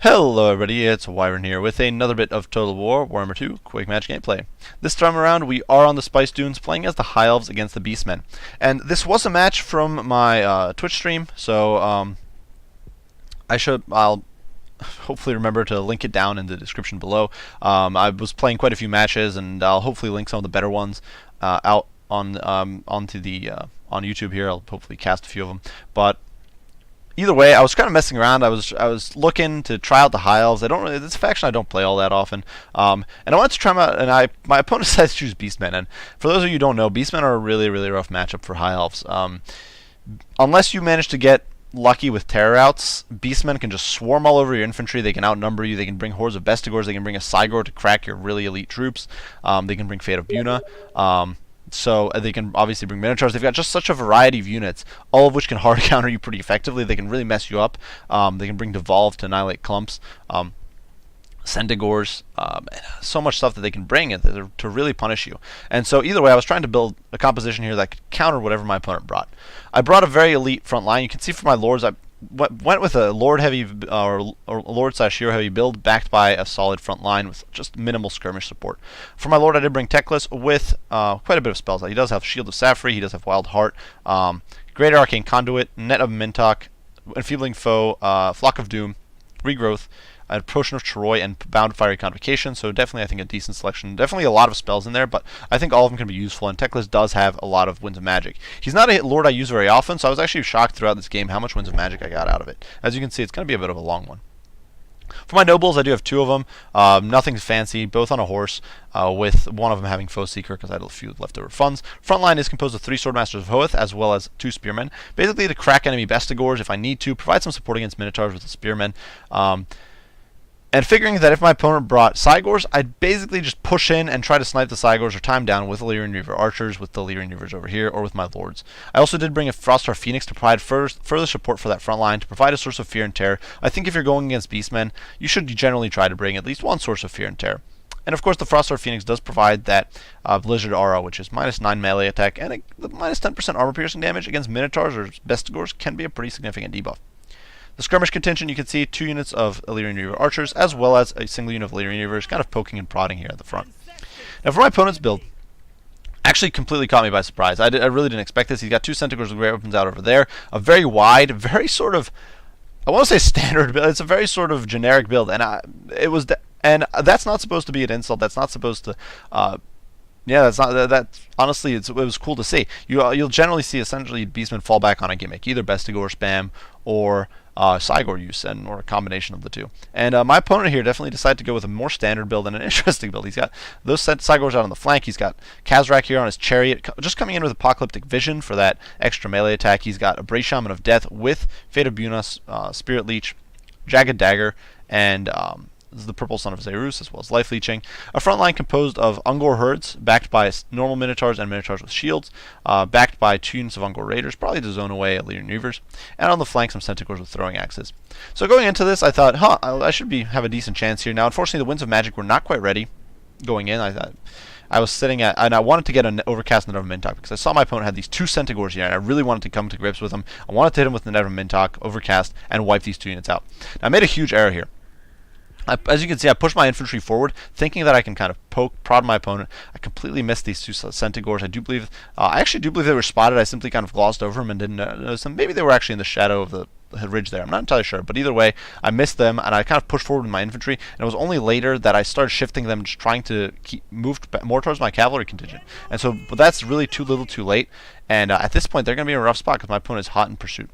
Hello everybody, it's Wyvern here with another bit of Total War Warhammer 2 quick match gameplay. This time around we are on the Spice Dunes playing as the High Elves against the Beastmen. And this was a match from my Twitch stream, so I'll hopefully remember to link it down in the description below. I was playing quite a few matches, and I'll hopefully link some of the better ones out on onto the on YouTube here. I'll hopefully cast a few of them, but either way, I was kind of messing around. I was looking to try out the High Elves. It's a faction I don't play all that often, and I wanted to try them out. And my opponent decided to choose Beastmen. And for those of you who don't know, Beastmen are a really rough matchup for High Elves. Unless you manage to get lucky with terror outs, Beastmen can just swarm all over your infantry. They can outnumber you. They can bring hordes of Bestigors. They can bring a Cygor to crack your really elite troops. They can bring Fate of Buna. So they can obviously bring Minotaurs. They've got just such a variety of units, all of which can hard counter you pretty effectively. They can really mess you up. They can bring Devolve to annihilate clumps. Centigors, so much stuff that they can bring to really punish you. And so either way, I was trying to build a composition here that could counter whatever my opponent brought. I brought a very elite front line. You can see for my lords, I went with a Lord heavy or Lord/Hero heavy build backed by a solid front line with just minimal skirmish support. For my Lord, I did bring Teclis with quite a bit of spells. He does have Shield of Safri, he does have Wild Heart, Greater Arcane Conduit, Net of Mintok, Enfeebling Foe, Flock of Doom, Regrowth, Potion of Troy, and Bound Fiery Convocation. So definitely, I think, a decent selection. Definitely a lot of spells in there, but I think all of them can be useful, and Teclis does have a lot of Winds of Magic. He's not a Lord I use very often, so I was actually shocked throughout this game how much Winds of Magic I got out of it. As you can see, it's going to be a bit of a long one. For my nobles, I do have two of them. Nothing fancy, both on a horse, with one of them having Foe Seeker because I had a few leftover funds. Frontline is composed of 3 Swordmasters of Hoeth as well as 2 Spearmen. Basically to crack enemy Bestigors if I need to, provide some support against Minotaurs with the Spearmen. And figuring that if my opponent brought Cygors, I'd basically just push in and try to snipe the Cygors or time down with Illyrian Reaver Archers, with the Illyrian Reavers over here, or with my Lords. I also did bring a Frostar Phoenix to provide further support for that front line, to provide a source of fear and terror. I think if you're going against Beastmen, you should generally try to bring at least one source of fear and terror. And of course, the Frostar Phoenix does provide that Blizzard Aura, which is -9 melee attack, and the -10% armor piercing damage against Minotaurs or Bestigors can be a pretty significant debuff. The skirmish contingent, you can see 2 units of Illyrian Reaver Archers, as well as a single unit of Illyrian Reavers, kind of poking and prodding here at the front. Now for my opponent's build, actually completely caught me by surprise. I really didn't expect this. He's got 2 Centigors with great weapons out over there, a very wide, very sort of, I want to say standard build. It's a very sort of generic build, and and that's not supposed to be an insult. That's not supposed to. Yeah, that's honestly, it was cool to see. You'll generally see essentially Beastmen fall back on a gimmick, either Bestigor spam or Cygor use, or a combination of the two. And my opponent here definitely decided to go with a more standard build and an interesting build. He's got those Cygors out on the flank. He's got Kazrak here on his chariot, just coming in with Apocalyptic Vision for that extra melee attack. He's got a Bray Shaman of Death with Fate of Buna, Spirit Leech, Jagged Dagger, and this is the Purple Son of Zerus, as well as Life Leeching. A front line composed of Ungor Herds, backed by normal Minotaurs and Minotaurs with shields, backed by 2 units of Ungor Raiders, probably to zone away Illyrian Reavers, and on the flank some Centigors with throwing axes. So going into this, I thought, I should have a decent chance here. Now, unfortunately, the Winds of Magic were not quite ready going in. I thought I was sitting at, and I wanted to get an Overcast Net of Mintok because I saw my opponent had these 2 Centigors here, and I really wanted to come to grips with them. I wanted to hit him with the Net of Mintok, Overcast, and wipe these 2 units out. Now, I made a huge error here. As you can see, I pushed my infantry forward, thinking that I can kind of prod my opponent. I completely missed these 2 Centigors. I actually do believe they were spotted. I simply kind of glossed over them and didn't notice them. Maybe they were actually in the shadow of the ridge there. I'm not entirely sure, but either way, I missed them, and I kind of pushed forward with my infantry, and it was only later that I started shifting them, just trying to move more towards my cavalry contingent. And so, but that's really too little too late, and at this point, they're going to be in a rough spot because my opponent is hot in pursuit.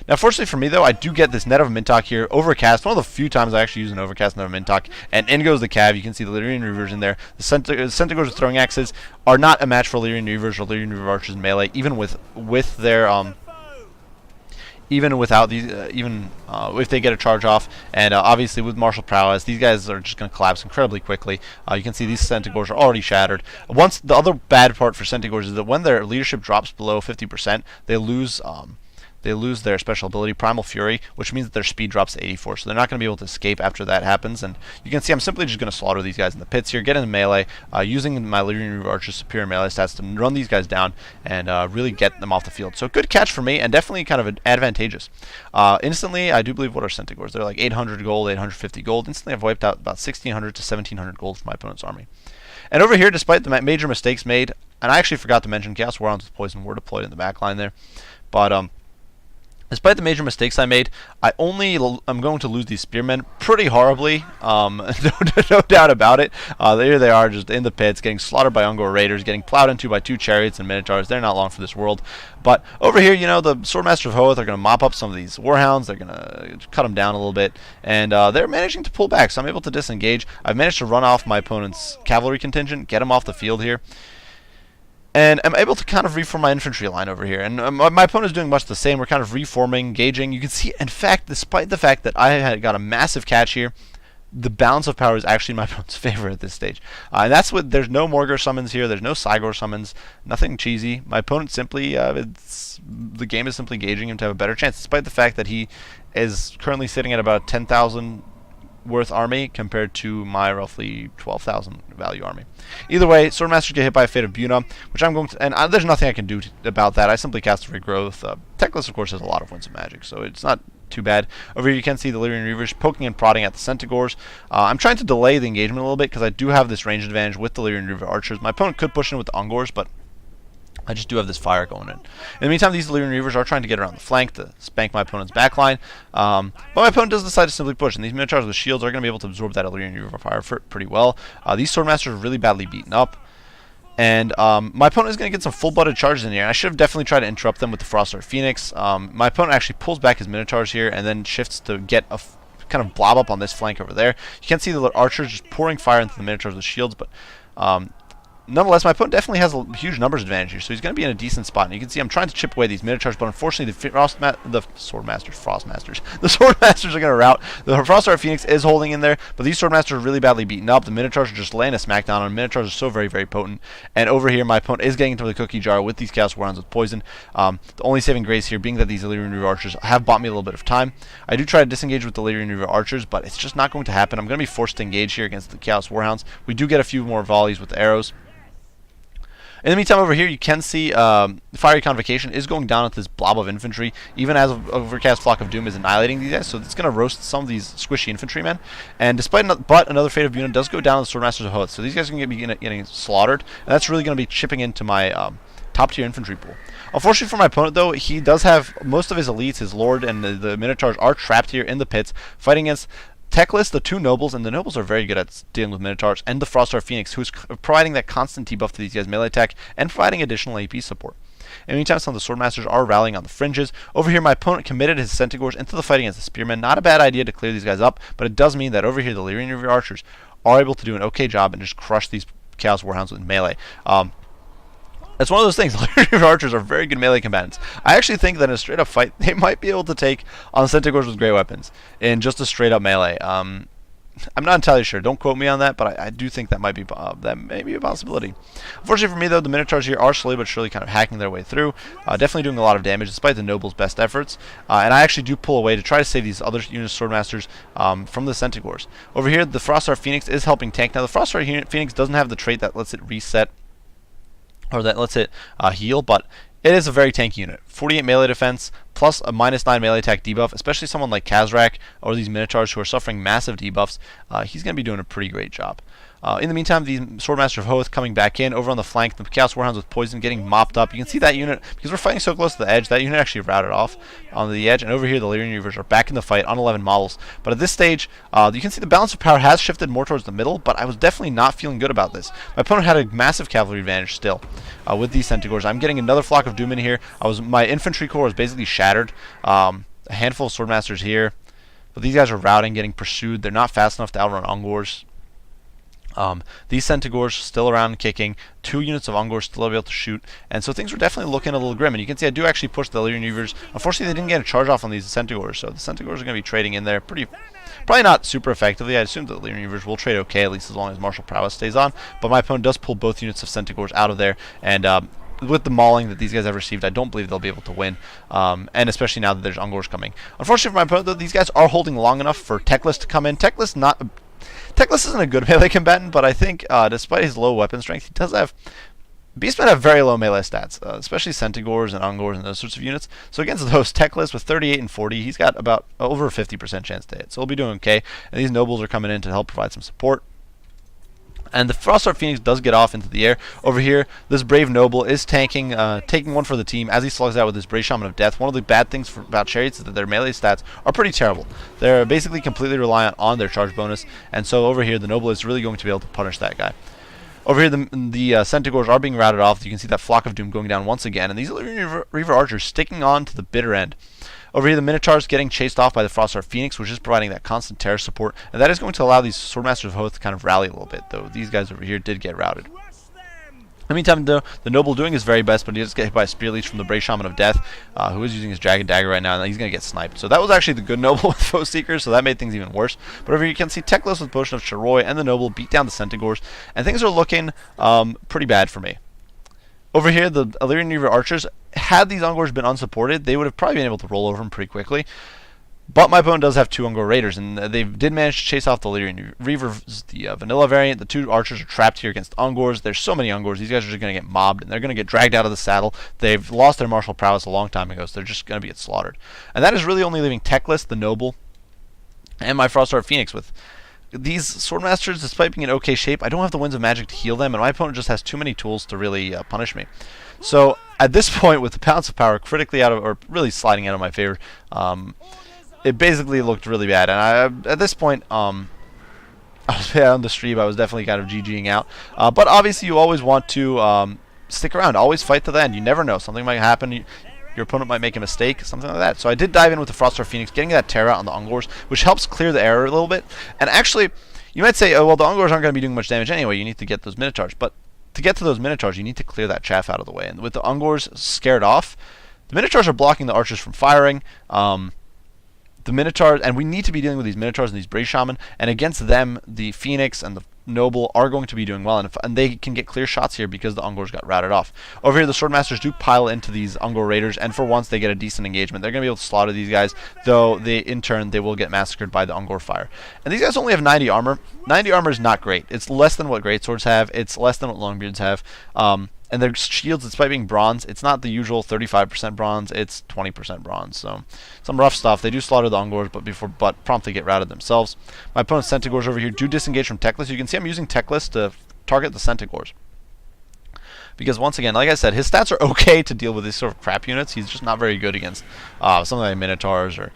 Now, fortunately for me, though, I do get this Net of Mintok here, Overcast, one of the few times I actually use an Overcast Net of Mintok, and in goes the Cav. You can see the Illyrian Reavers in there. The Centigors with throwing axes are not a match for Illyrian Reavers or Illyrian Reaver Archers in melee, even with their even without these, if they get a charge off, and obviously with martial prowess, these guys are just going to collapse incredibly quickly. You can see these Centigors are already shattered. The other bad part for Centigors is that when their leadership drops below 50%, they lose they lose their special ability, Primal Fury, which means that their speed drops to 84, so they're not going to be able to escape after that happens. And you can see I'm simply just going to slaughter these guys in the pits here, get into melee, using my Lyrian Reaver Archer's superior melee stats to run these guys down and really get them off the field. So good catch for me, and definitely kind of advantageous. Instantly, I do believe, what are Centaurs? They're like 800 gold, 850 gold. Instantly, I've wiped out about 1,600 to 1,700 gold from my opponent's army. And over here, despite the major mistakes made, and I actually forgot to mention, Chaos Warhounds with Poison were deployed in the back line there, but despite the major mistakes I made, I'm going to lose these spearmen pretty horribly. No doubt about it. There they are, just in the pits, getting slaughtered by Ungor raiders, getting plowed into by 2 chariots and minotaurs. They're not long for this world. But over here, you know, the Swordmaster of Hoth are going to mop up some of these warhounds. They're going to cut them down a little bit, and they're managing to pull back. So I'm able to disengage. I've managed to run off my opponent's cavalry contingent, get them off the field here. And I'm able to kind of reform my infantry line over here. And my opponent is doing much the same. We're kind of reforming, engaging. You can see, in fact, despite the fact that I had got a massive catch here, the balance of power is actually in my opponent's favor at this stage. And that's what, there's no Morgor summons here. There's no Cygor summons. Nothing cheesy. My opponent simply, the game is simply gauging him to have a better chance, despite the fact that he is currently sitting at about 10,000 worth army compared to my roughly 12,000 value army. Either way, Swordmasters get hit by a Fate of Buna, which I'm going to, and there's nothing I can do about that. I simply cast Regrowth. Teclis, of course, has a lot of Winds of Magic, so it's not too bad. Over here you can see the Lyrian Reavers poking and prodding at the Centaurs. I'm trying to delay the engagement a little bit because I do have this range advantage with the Lyrian Reaver Archers. My opponent could push in with the Ungors, but I just do have this fire going in. In the meantime, these Lyrian Reavers are trying to get around the flank to spank my opponent's backline. But my opponent does decide to simply push, and these Minotaurs with shields are going to be able to absorb that Lyrian Reaver fire pretty well. These Swordmasters are really badly beaten up. And my opponent is going to get some full-blooded charges in here. And I should have definitely tried to interrupt them with the Frostheart Phoenix. My opponent actually pulls back his Minotaurs here and then shifts to get a kind of blob up on this flank over there. You can see the archers just pouring fire into the Minotaurs with shields, but nonetheless, my opponent definitely has a huge numbers advantage here, so he's going to be in a decent spot. And you can see I'm trying to chip away these Minotaurs, but unfortunately the Swordmasters are going to rout. The Frostheart Phoenix is holding in there, but these Swordmasters are really badly beaten up. The Minotaurs are just laying a smackdown on. Minotaurs are so very, very potent. And over here, my opponent is getting into the cookie jar with these Chaos Warhounds with poison. The only saving grace here being that these Lyrian Reaver Archers have bought me a little bit of time. I do try to disengage with the Lyrian Reaver Archers, but it's just not going to happen. I'm going to be forced to engage here against the Chaos Warhounds. We do get a few more volleys with the arrows. In the meantime, over here, you can see Fiery Convocation is going down with this blob of infantry, even as Overcast Flock of Doom is annihilating these guys, so it's going to roast some of these squishy infantrymen. And but another Fate of Buna does go down to the Swordmasters of Hoth, so these guys are going to be getting slaughtered, and that's really going to be chipping into my top-tier infantry pool. Unfortunately for my opponent, though, he does have most of his elites, his Lord, and the Minotaurs are trapped here in the pits, fighting against Teclis, the 2 nobles, and the nobles are very good at dealing with Minotaurs, and the Frostheart Phoenix, who's providing that constant debuff to these guys' melee attack and providing additional AP support. In the meantime, some of the Swordmasters are rallying on the fringes. Over here, my opponent committed his Centaurs into the fight against the Spearmen. Not a bad idea to clear these guys up, but it does mean that over here, the Lyrian Reaver Archers are able to do an okay job and just crush these Chaos Warhounds with melee. It's one of those things. Lyrian Archers are very good melee combatants. I actually think that in a straight-up fight, they might be able to take on Centaurs with great weapons in just a straight-up melee. I'm not entirely sure. Don't quote me on that, but I do think that might be a possibility. Unfortunately for me, though, the Minotaurs here are slowly but surely kind of hacking their way through, definitely doing a lot of damage despite the Noble's best efforts. And I actually do pull away to try to save these other units of Swordmasters from the Centaurs. Over here, the Frostheart Phoenix is helping tank. Now, the Frostheart Phoenix doesn't have the trait that lets it reset, or that lets it heal, but it is a very tanky unit. 48 melee defense, plus a -9 melee attack debuff, especially someone like Kazrak or these Minotaurs who are suffering massive debuffs. He's going to be doing a pretty great job. In the meantime, the Swordmaster of Hoth coming back in. Over on the flank, the Chaos Warhounds with poison getting mopped up. You can see that unit, because we're fighting so close to the edge, that unit actually routed off on the edge. And over here, the Lyrian Reavers are back in the fight on 11 models. But at this stage, you can see the balance of power has shifted more towards the middle, but I was definitely not feeling good about this. My opponent had a massive cavalry advantage still with these Centaurs. I'm getting another Flock of Doom in here. My infantry corps was basically shattered. A handful of Swordmasters here. But these guys are routing, getting pursued. They're not fast enough to outrun Ungors. These Centaurs still around kicking, 2 units of Ungor still able to shoot, and so things were definitely looking a little grim. And you can see I do actually push the Lyrian Reavers. Unfortunately, they didn't get a charge off on these Centaurs, so the Centaurs are going to be trading in there probably not super effectively. I assume the Lyrian Reavers will trade okay, at least as long as Martial Prowess stays on, but my opponent does pull both units of Centaurs out of there, and with the mauling that these guys have received, I don't believe they'll be able to win, and especially now that there's Ungors coming. Unfortunately for my opponent, though, these guys are holding long enough for Teclis to come in. Teclis isn't a good melee combatant, but I think despite his low weapon strength, he does have... Beastmen have very low melee stats, especially Centaurs and Ungors and those sorts of units. So against those, Teclis with 38 and 40, he's got about over a 50% chance to hit. So he'll be doing okay, and these Nobles are coming in to help provide some support. And the Frostheart Phoenix does get off into the air. Over here, this Brave Noble is tanking, taking one for the team as he slugs out with his Brave Shaman of Death. One of the bad things about Chariots is that their melee stats are pretty terrible. They're basically completely reliant on their charge bonus, and so over here, the Noble is really going to be able to punish that guy. Over here, the Centaurs are being routed off. You can see that Flock of Doom going down once again, and these Reaver Archers sticking on to the bitter end. Over here, the Minotaurs getting chased off by the Frostheart Phoenix, which is providing that constant terror support, and that is going to allow these Swordmasters of Hoth to kind of rally a little bit, though these guys over here did get routed. In the meantime, though, the Noble doing his very best, but he does get hit by a Spear Leech from the Brave Shaman of Death, who is using his Dragon Dagger right now, and he's going to get sniped. So that was actually the good Noble with Foe Seeker, so that made things even worse. But over here, you can see Teclis with Potion of Charoi and the Noble beat down the Centaurs, and things are looking pretty bad for me. Over here, the Illyrian Reaver Archers, had these Ungors been unsupported, they would have probably been able to roll over them pretty quickly. But my opponent does have 2 Ungor Raiders, and they did manage to chase off the Illyrian Reavers, the vanilla variant. The 2 Archers are trapped here against Ungors. There's so many Ungors, these guys are just going to get mobbed, and they're going to get dragged out of the saddle. They've lost their martial prowess a long time ago, so they're just going to get slaughtered. And that is really only leaving Teclis, the Noble, and my Frostheart Phoenix with... These Swordmasters, despite being in okay shape, I don't have the Winds of Magic to heal them, and my opponent just has too many tools to really punish me. So, at this point, with the Balance of Power critically out of, or really sliding out of my favor, it basically looked really bad. And at this point, I was on the stream, I was definitely kind of GGing out. But obviously, you always want to stick around, always fight to the end. You never know, something might happen. Your opponent might make a mistake, something like that. So I did dive in with the Frostheart Phoenix, getting that Terror out on the Ungors, which helps clear the error a little bit. And actually, you might say, oh, well, the Ungors aren't going to be doing much damage anyway. You need to get those Minotaurs. But to get to those Minotaurs, you need to clear that chaff out of the way. And with the Ungors scared off, the Minotaurs are blocking the Archers from firing. The Minotaurs, and we need to be dealing with these Minotaurs and these Brave Shaman. And against them, the Phoenix and the Noble are going to be doing well, and they can get clear shots here because the Ungors got routed off. Over here, the Swordmasters do pile into these Ungor Raiders, and for once they get a decent engagement. They're going to be able to slaughter these guys, though in turn they will get massacred by the Ungor fire. And these guys only have 90 armor. 90 armor is not great. It's less than what Greatswords have. It's less than what Longbeards have. And their shields, despite being bronze, it's not the usual 35% bronze, it's 20% bronze. So some rough stuff. They do slaughter the Ungors, but promptly get routed themselves. My opponent's Centaurs over here do disengage from Teclis. You can see I'm using Teclis to target the Centaurs. Because once again, like I said, his stats are okay to deal with these sort of crap units. He's just not very good against something like Minotaurs or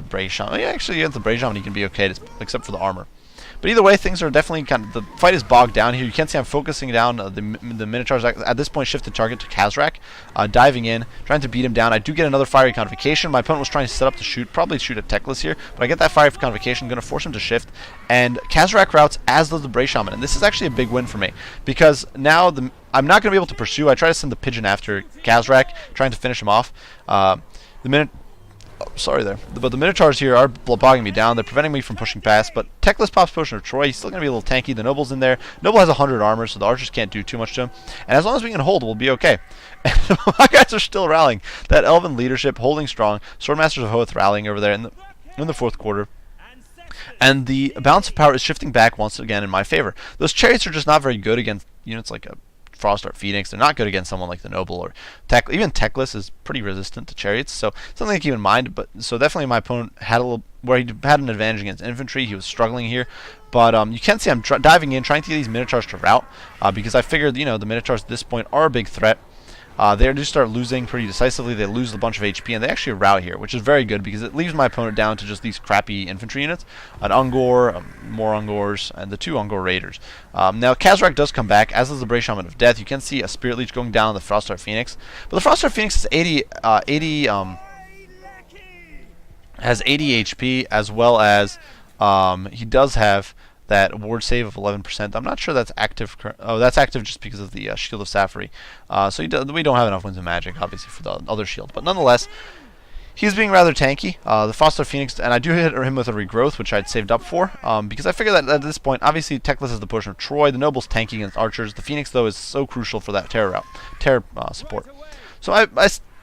Brave Shaman. Yeah, actually, against the Brave Shaman, he can be okay, except for the armor. But either way, things are definitely kind of... The fight is bogged down here. You can see I'm focusing down the Minotaurs. At this point, shifted target to Khazrak. Diving in, trying to beat him down. I do get another Fiery Convocation. My opponent was trying to set up to shoot. Probably shoot at Teclis here. But I get that Fiery Convocation. Going to force him to shift. And Khazrak routes, as does the Brave Shaman. And this is actually a big win for me. Because now I'm not going to be able to pursue. I try to send the Pigeon after Khazrak, trying to finish him off. Sorry there. But the Minotaurs here are bogging me down. They're preventing me from pushing past. But Teclis pops Potion of Troy. He's still going to be a little tanky. The Noble's in there. Noble has 100 armor, so the Archers can't do too much to him. And as long as we can hold, we'll be okay. And my guys are still rallying. That Elven leadership holding strong. Swordmasters of Hoth rallying over there in the fourth quarter. And the Balance of Power is shifting back once again in my favor. Those Chariots are just not very good against units like a Frostheart Phoenix. They're not good against someone like the Noble or even Teclis is pretty resistant to Chariots, so something to keep in mind. But so definitely my opponent had where he had an advantage against infantry. He was struggling here, but you can see I'm diving in, trying to get these Minotaurs to rout because I figured the Minotaurs at this point are a big threat. They just start losing pretty decisively. They lose a bunch of HP, and they actually rout here, which is very good because it leaves my opponent down to just these crappy infantry units, an Ungor, more Ungors, and the 2 Ungor Raiders. Now, Khazrak does come back, as does the Brave Shaman of Death. You can see a Spirit Leech going down on the Frostheart Phoenix, but the Frostheart Phoenix is has 80 HP, as well as he does have that ward save of 11%. I'm not sure that's active. Oh, that's active just because of the Shield of Safari. So we don't have enough Winds of Magic, obviously, for the other shield. But nonetheless, He's being rather tanky. The Frostar Phoenix, and I do hit him with a regrowth, which I'd saved up for, because I figured that at this point, obviously, Techless is the portion of Troy. The Noble's tanky against archers. The Phoenix, though, is so crucial for that terror support. So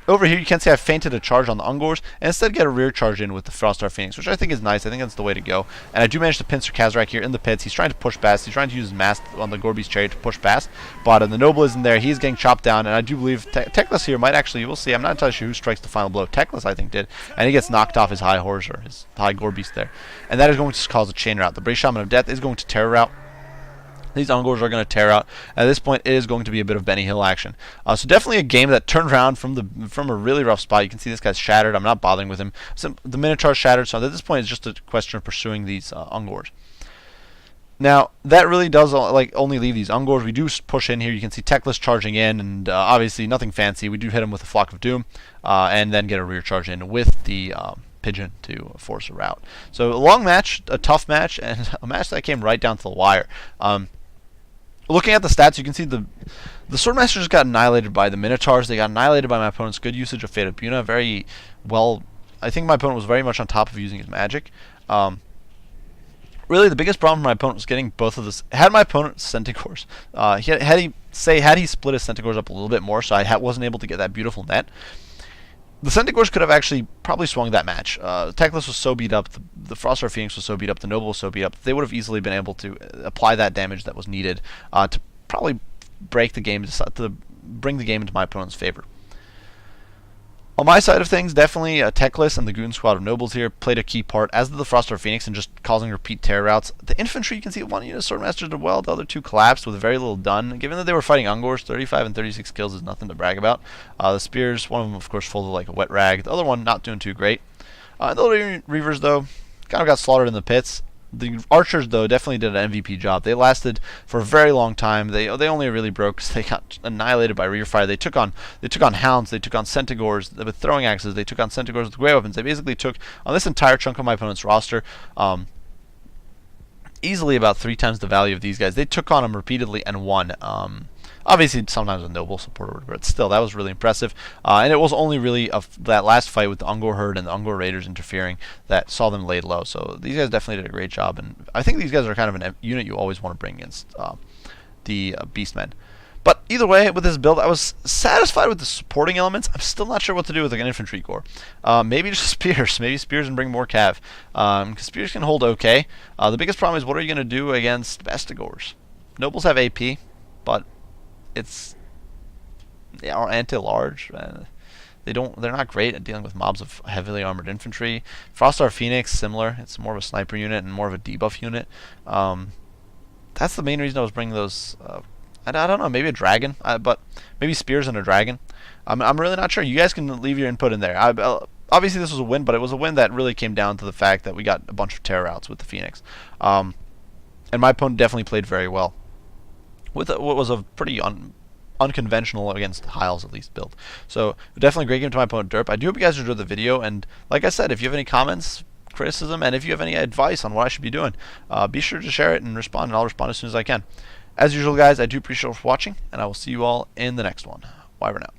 over here, you can see I fainted a charge on the Ungors, and instead get a rear charge in with the Frostar Phoenix, which I think is nice. I think that's the way to go. And I do manage to pincer Kazrak here in the pits. He's trying to push past. He's trying to use his mask on the Gorby's chariot to push past. But the Noble isn't there. He's getting chopped down, and I do believe Techless here might actually, we'll see. I'm not entirely sure who strikes the final blow. Techless, I think, did. And he gets knocked off his high horse, or his high Gorbeast there. And that is going to cause a chain route. The Brave Shaman of Death is going to terror route. These Ungors are going to tear out. At this point, it is going to be a bit of Benny Hill action. So definitely a game that turned around from a really rough spot. You can see this guy's shattered. I'm not bothering with him. So the Minotaur's shattered, so at this point, it's just a question of pursuing these Ungors. Now, that really does only leave these Ungors. We do push in here. You can see Techless charging in, and obviously nothing fancy. We do hit him with a Flock of Doom, and then get a rear charge in with the Pigeon to force a route. So a long match, a tough match, and a match that came right down to the wire. Looking at the stats, you can see the Swordmasters just got annihilated by the Minotaurs. They got annihilated by my opponent's good usage of Fate of Buna. Very well. I think my opponent was very much on top of using his magic. Really, the biggest problem for my opponent was getting both of this. Had my opponent Centaurs, had he split his Centaurs up a little bit more, so I wasn't able to get that beautiful net. The Centaurs could have actually probably swung that match. Techless was so beat up, the Frostar Phoenix was so beat up, the Noble was so beat up, they would have easily been able to apply that damage that was needed to probably break the game, to bring the game into my opponent's favor. On my side of things, definitely Techless and the Goon Squad of Nobles here played a key part, as did the Frostar Phoenix, in just causing repeat terror routes. The infantry, you can see one unit of Swordmasters did well, the other two collapsed with very little done. Given that they were fighting Ungors, 35 and 36 kills is nothing to brag about. The Spears, one of them of course folded like a wet rag, the other one not doing too great. The little Reavers though, kind of got slaughtered in the pits. The Archers, though, definitely did an MVP job. They lasted for a very long time. They only really broke because they got annihilated by rear fire. They took on Hounds. They took on Centaurs with throwing axes. They took on Centaurs with great weapons. They basically took on this entire chunk of my opponent's roster, easily about 3 times the value of these guys. They took on them repeatedly and won. Obviously, sometimes a Noble supporter, but still, that was really impressive. And it was only really that last fight with the Ungor Herd and the Ungor Raiders interfering that saw them laid low. So these guys definitely did a great job, and I think these guys are kind of a unit you always want to bring against the Beastmen. But either way, with this build, I was satisfied with the supporting elements. I'm still not sure what to do with like an infantry corps. Maybe just spears. Maybe spears and bring more cav. Because spears can hold okay. The biggest problem is, what are you going to do against Bestigors? Nobles have AP, but they are anti-large. They're not great at dealing with mobs of heavily armored infantry. Frostar Phoenix, similar. It's more of a sniper unit and more of a debuff unit. That's the main reason I was bringing those. I don't know, maybe a dragon, but maybe spears and a dragon. I'm really not sure. You guys can leave your input in there. Obviously, this was a win, but it was a win that really came down to the fact that we got a bunch of terror outs with the Phoenix. And my opponent definitely played very well with what was a pretty unconventional, against Hiles at least, build. So definitely a great game to my opponent Derp. I do hope you guys enjoyed the video, and like I said, if you have any comments, criticism, and if you have any advice on what I should be doing, be sure to share it and respond, and I'll respond as soon as I can. As usual, guys, I do appreciate you watching, and I will see you all in the next one. Bye for now.